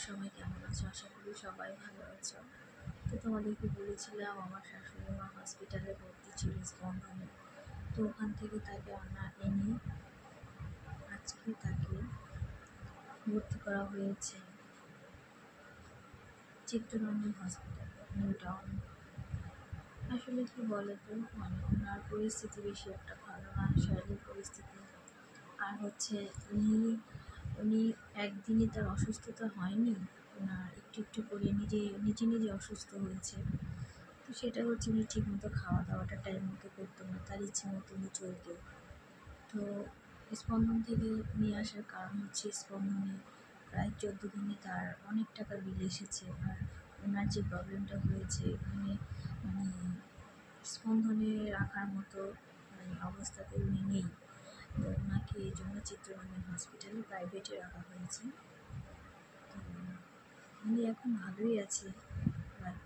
সবাই কেমন আছো? আশা করি সবাই ভালো আছো। তো তোমাদেরকে বলেছিলাম আমার শাশুড়ি মা হসপিটালে ভর্তি ছিল স্পন্দনে। তো ওখান থেকে তাকে এনে আজকে তাকে ভর্তি করা হয়েছে চিত্তরঞ্জন হসপিটালে, নিউ টাউন। আসলে কি বলতো, ওনার পরিস্থিতি বেশি একটা ভালো না, শারীরিক পরিস্থিতি। আর উনি উনি একদিনই তার অসুস্থতা হয়নি, ওনার একটু একটু করে নিজে নিজে অসুস্থ হয়েছে। তো সেটা উনি ঠিকমতো খাওয়া দাওয়াটা টাইম মতো করতো না, তার ইচ্ছে মতো উনি চলতো। তো স্পন্দন থেকে নিয়ে আসার কারণ স্পন্দনে প্রায় 14 দিনে তার অনেক টাকার বিল এসেছে। আর ওনার যে প্রবলেমটা হয়েছে এখানে স্পন্দনে রাখার মতো অবস্থাতে উনি নেই। তো ওনাকে এই জন্য চিত্তরঞ্জন হসপিটালে প্রাইভেটে রাখা হয়েছে। তো উনি এখন ভালোই আছে, বাট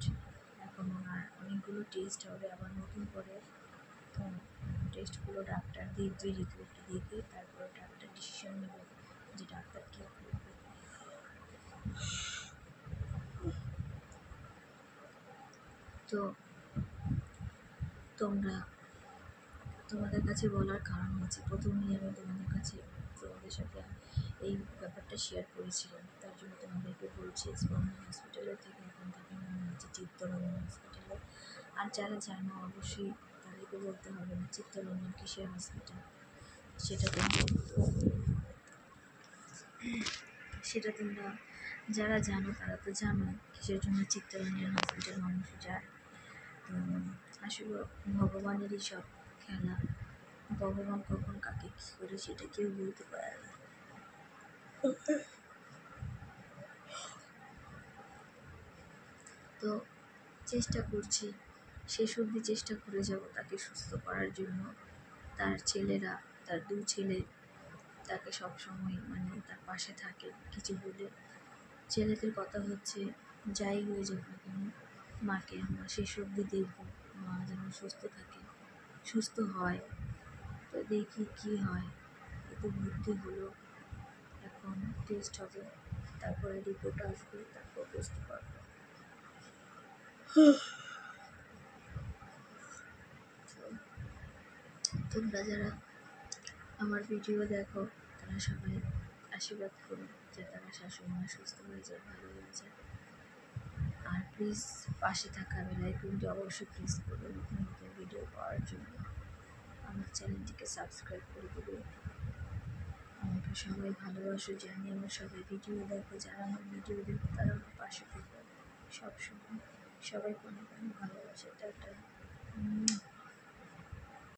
এখন ওনার অনেকগুলো টেস্ট হবে আবার নতুন করে। তো টেস্টগুলো ডাক্তার দেখবে, রিপোর্ট দেখে তারপরে ডাক্তার ডিসিশন নেবে যে ডাক্তার কী করবে। তো তোমাদের কাছে বলার কারণ প্রথমেই আমি তোমাদের সাথে এই ব্যাপারটা শেয়ার করেছিলাম, তার জন্য তোমাদেরকে বলছি স্পন্দন হসপিটালের থেকে এখন তাকে নেওয়া হয়েছে চিত্তরঞ্জন হসপিটালে। আর যারা জানো অবশ্যই তাদেরকে বলতে হবে না চিত্তরঞ্জন কিসের হসপিটাল, সেটা তোমরা যারা জানো তারা তো জানো কিসের জন্য চিত্তরঞ্জন হসপিটাল মানুষ যায়। তো আসলে ভগবানেরই সব খেলা, ভগবান কখন কাকে কী করে সেটা কেউ বলতে পারে না। তো চেষ্টা করছি, শেষ অবধি চেষ্টা করে যাব তাকে সুস্থ করার জন্য। তার 2 ছেলে তাকে সবসময় তার পাশে থাকে। কিছু বলে ছেলেদের কথা যাই হয়ে যাক না কেন, মাকে আমরা শেষ অবধি দেখব, মা যেন সুস্থ থাকে, সুস্থ হয়। তো দেখি কি হয়। এতে ভর্তি হলো, এখন টেস্ট হবে, তারপরে রিপোর্ট আসবে, তারপর বুঝতে পারবো। তোমরা যারা আমার ভিডিও দেখো তারা সবাই আশীর্বাদ করো যে তারা শাশুড়ি মা সুস্থ হয়ে যায়, ভালো হয়ে যায়। আর প্লিজ পাশে থাকা বেল আইকনটি অবশ্যই প্রেস করবে নতুন নতুন ভিডিও পাওয়ার জন্য। আমার চ্যানেলটিকে সাবস্ক্রাইব করে দেবে। আমাকে সবাই ভালোবাসো জানি, আমার সবাই ভিডিও দেখো, যারা আমার ভিডিও দেখো তারা আমার পাশে থাকবে সবসময়। সবাইকে অনেক অনেক ভালোবাসে। টাটা।